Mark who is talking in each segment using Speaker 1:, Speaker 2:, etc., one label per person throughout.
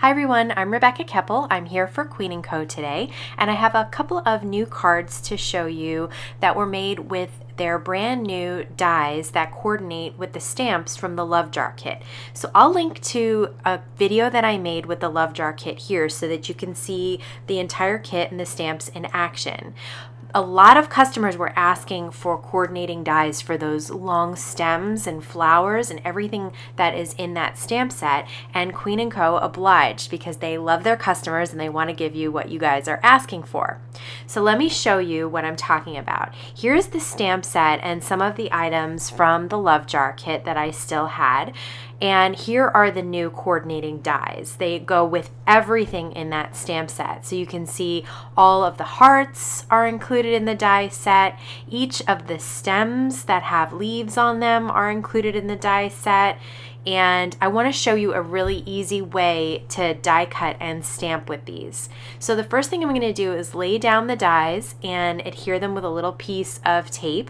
Speaker 1: Hi everyone, I'm Rebecca Keppel. I'm here for Queen & Co today, and I have a couple of new cards to show you that were made with their brand new dies that coordinate with the stamps from the Love Jar kit. So I'll link to a video that I made with the Love Jar kit here so that you can see the entire kit and the stamps in action. A lot of customers were asking for coordinating dies for those long stems and flowers and everything that is in that stamp set, and Queen & Co obliged because they love their customers and they want to give you what you guys are asking for. So let me show you what I'm talking about. Here's the stamp set and some of the items from the Love Jar kit that I still had. And here are the new coordinating dies. They go with everything in that stamp set. So you can see all of the hearts are included in the die set. Each of the stems that have leaves on them are included in the die set. And I want to show you a really easy way to die cut and stamp with these. So the first thing I'm going to do is lay down the dies and adhere them with a little piece of tape.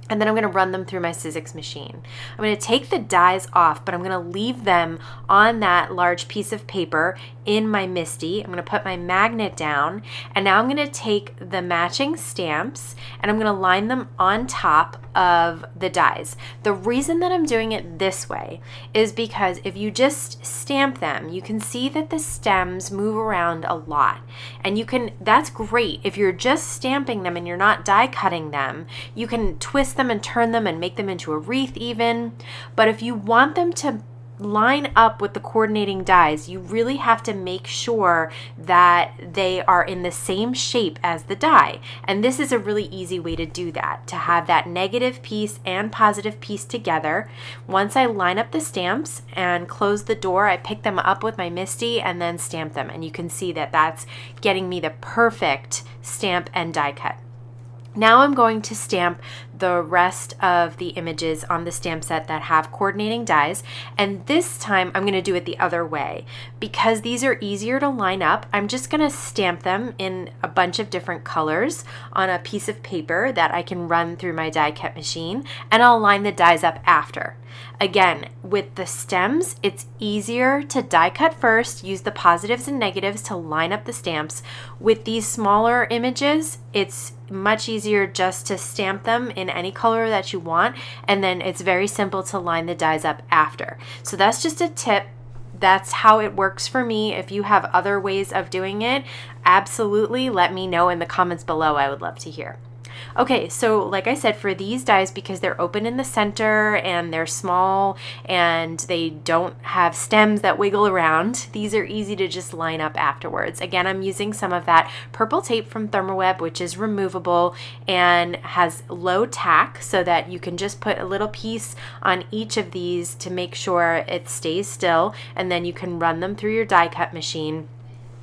Speaker 1: And then I'm going to run them through my Sizzix machine. I'm going to take the dies off, but I'm going to leave them on that large piece of paper in my MISTI. I'm going to put my magnet down, and now I'm going to take the matching stamps and I'm going to line them on top of the dies. The reason that I'm doing it this way is because if you just stamp them, you can see that the stems move around a lot. And that's great. If you're just stamping them and you're not die cutting them, you can twist them and turn them and make them into a wreath even. But if you want them to line up with the coordinating dies, you really have to make sure that they are in the same shape as the die. And this is a really easy way to do that, to have that negative piece and positive piece together. Once I line up the stamps and close the door, I pick them up with my MISTI and then stamp them. And you can see that that's getting me the perfect stamp and die cut. Now I'm going to stamp the rest of the images on the stamp set that have coordinating dies, and this time I'm going to do it the other way. Because these are easier to line up, I'm just going to stamp them in a bunch of different colors on a piece of paper that I can run through my die cut machine, and I'll line the dies up after. Again, with the stems, it's easier to die cut first, use the positives and negatives to line up the stamps. With these smaller images, it's much easier just to stamp them in any color that you want, and then it's very simple to line the dies up after. So that's just a tip. That's how it works for me. If you have other ways of doing it, absolutely let me know in the comments below. I would love to hear. Okay, so like I said, for these dies, because they're open in the center and they're small and they don't have stems that wiggle around, these are easy to just line up afterwards. Again, I'm using some of that purple tape from Thermoweb, which is removable and has low tack so that you can just put a little piece on each of these to make sure it stays still, and then you can run them through your die cut machine.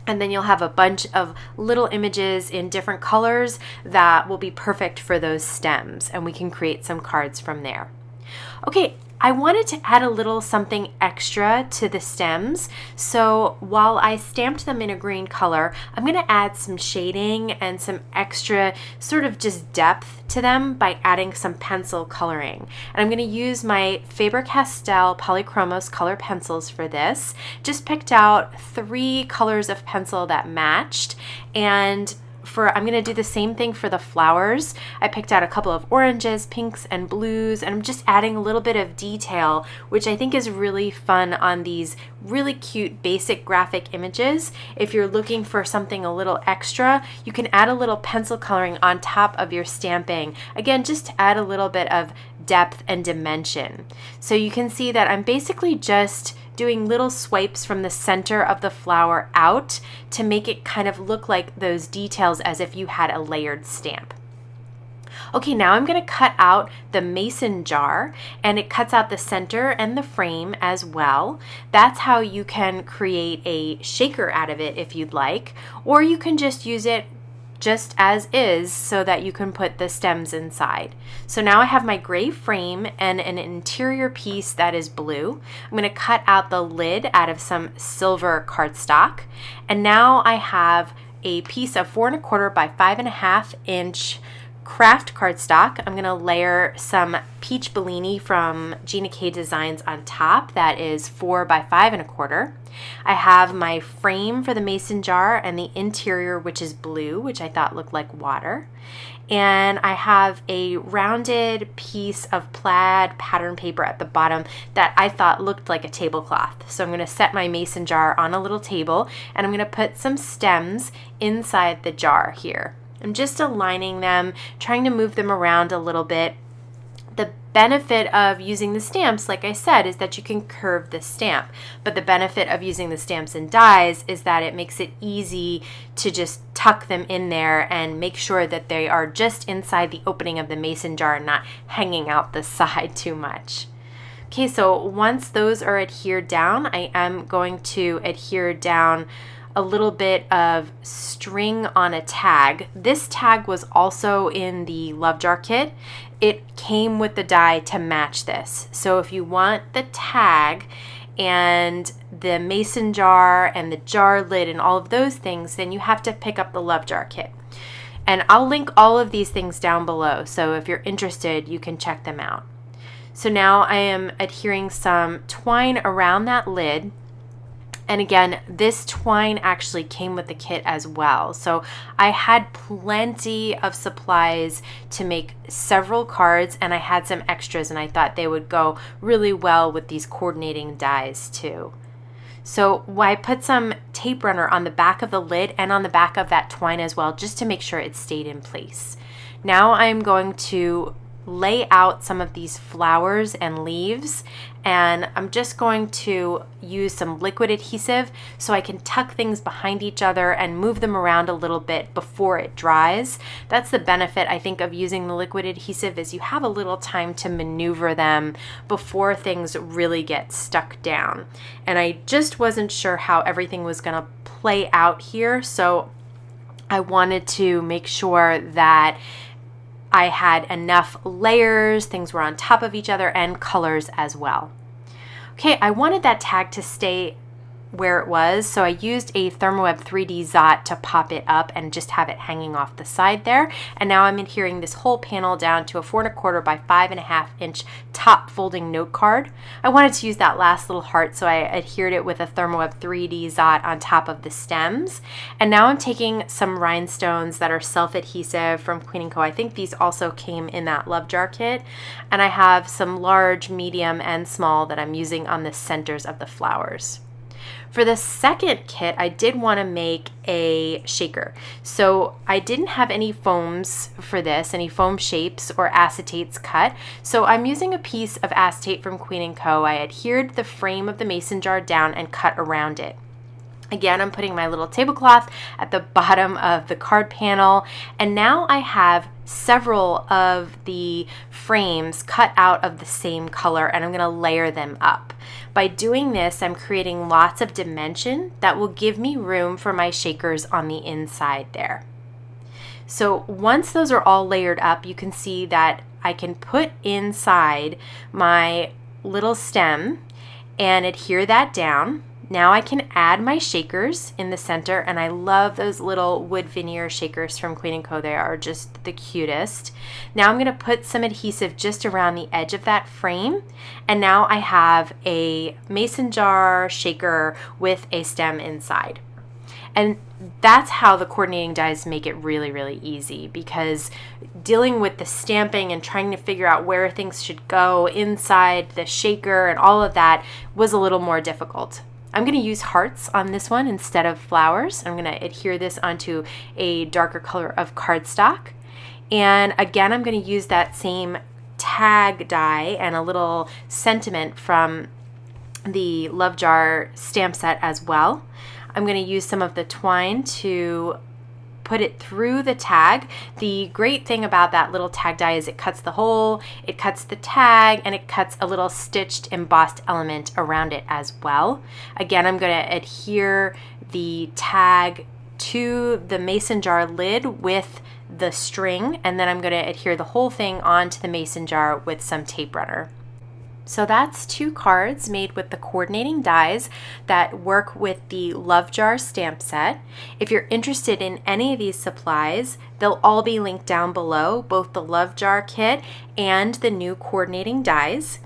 Speaker 1: And then you'll have a bunch of little images in different colors that will be perfect for those stems, and we can create some cards from there. Okay, I wanted to add a little something extra to the stems. So while I stamped them in a green color, I'm going to add some shading and some extra sort of just depth to them by adding some pencil coloring. And I'm going to use my Faber-Castell Polychromos color pencils for this. Just picked out 3 colors of pencil that matched, and I'm going to do the same thing for the flowers. I picked out a couple of oranges, pinks, and blues, and I'm just adding a little bit of detail, which I think is really fun on these really cute basic graphic images. If you're looking for something a little extra, you can add a little pencil coloring on top of your stamping. Again, just to add a little bit of depth and dimension. So you can see that I'm basically just doing little swipes from the center of the flower out to make it kind of look like those details as if you had a layered stamp. Okay, now I'm going to cut out the mason jar, and it cuts out the center and the frame as well. That's how you can create a shaker out of it if you'd like, or you can just use it just as is so that you can put the stems inside. So now I have my gray frame and an interior piece that is blue. I'm going to cut out the lid out of some silver cardstock, and now I have a piece of 4 1/4 by 5 1/2 inch craft cardstock. I'm going to layer some peach Bellini from Gina K Designs on top. That is 4 by 5 1/4. I have my frame for the mason jar and the interior, which is blue, which I thought looked like water. And I have a rounded piece of plaid pattern paper at the bottom that I thought looked like a tablecloth. So I'm going to set my mason jar on a little table, and I'm going to put some stems inside the jar here. I'm just aligning them, trying to move them around a little bit. The benefit of using the stamps, like I said, is that you can curve the stamp. But the benefit of using the stamps and dies is that it makes it easy to just tuck them in there and make sure that they are just inside the opening of the mason jar and not hanging out the side too much. Okay, so once those are adhered down, I am going to adhere down a little bit of string on a tag. This tag was also in the Love Jar kit. It came with the die to match this. So if you want the tag and the mason jar and the jar lid and all of those things, then you have to pick up the Love Jar kit. And I'll link all of these things down below, so if you're interested, you can check them out. So now I am adhering some twine around that lid. And again, this twine actually came with the kit as well. So I had plenty of supplies to make several cards, and I had some extras, and I thought they would go really well with these coordinating dies too. So I put some tape runner on the back of the lid and on the back of that twine as well, just to make sure it stayed in place. Now I'm going to lay out some of these flowers and leaves, and I'm just going to use some liquid adhesive so I can tuck things behind each other and move them around a little bit before it dries. That's the benefit, I think, of using the liquid adhesive, is you have a little time to maneuver them before things really get stuck down. And I just wasn't sure how everything was going to play out here, so I wanted to make sure that I had enough layers, things were on top of each other, and colors as well. Okay, I wanted that tag to stay where it was, so I used a Thermoweb 3D Zot to pop it up and just have it hanging off the side there. And now I'm adhering this whole panel down to a 4 1/4 by 5 1/2 inch top folding note card. I wanted to use that last little heart, so I adhered it with a Thermoweb 3D Zot on top of the stems. And now I'm taking some rhinestones that are self-adhesive from Queen & Co. I think these also came in that Love Jar kit. And I have some large, medium, and small that I'm using on the centers of the flowers. For the second kit, I did want to make a shaker. So I didn't have any foams for this, any foam shapes or acetates cut. So I'm using a piece of acetate from Queen & Co. I adhered the frame of the mason jar down and cut around it. Again, I'm putting my little tablecloth at the bottom of the card panel, and now I have several of the frames cut out of the same color, and I'm going to layer them up. By doing this, I'm creating lots of dimension that will give me room for my shakers on the inside there. So once those are all layered up, you can see that I can put inside my little stem and adhere that down. Now I can add my shakers in the center, and I love those little wood veneer shakers from Queen & Co. They are just the cutest. Now I'm going to put some adhesive just around the edge of that frame, and now I have a mason jar shaker with a stem inside. And that's how the coordinating dies make it really, really easy, because dealing with the stamping and trying to figure out where things should go inside the shaker and all of that was a little more difficult. I'm going to use hearts on this one instead of flowers. I'm going to adhere this onto a darker color of cardstock. And again, I'm going to use that same tag die and a little sentiment from the Love Jar stamp set as well. I'm going to use some of the twine to put it through the tag. The great thing about that little tag die is it cuts the hole, it cuts the tag, and it cuts a little stitched embossed element around it as well. Again, I'm going to adhere the tag to the mason jar lid with the string, and then I'm going to adhere the whole thing onto the mason jar with some tape runner. So that's 2 cards made with the coordinating dies that work with the Love Jar stamp set. If you're interested in any of these supplies, they'll all be linked down below, both the Love Jar kit and the new coordinating dies.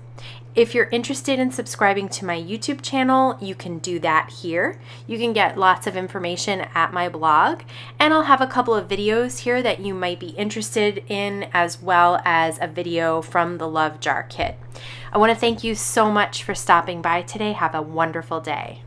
Speaker 1: If you're interested in subscribing to my YouTube channel, you can do that here. You can get lots of information at my blog, and I'll have a couple of videos here that you might be interested in, as well as a video from the Love Jar kit. I want to thank you so much for stopping by today. Have a wonderful day.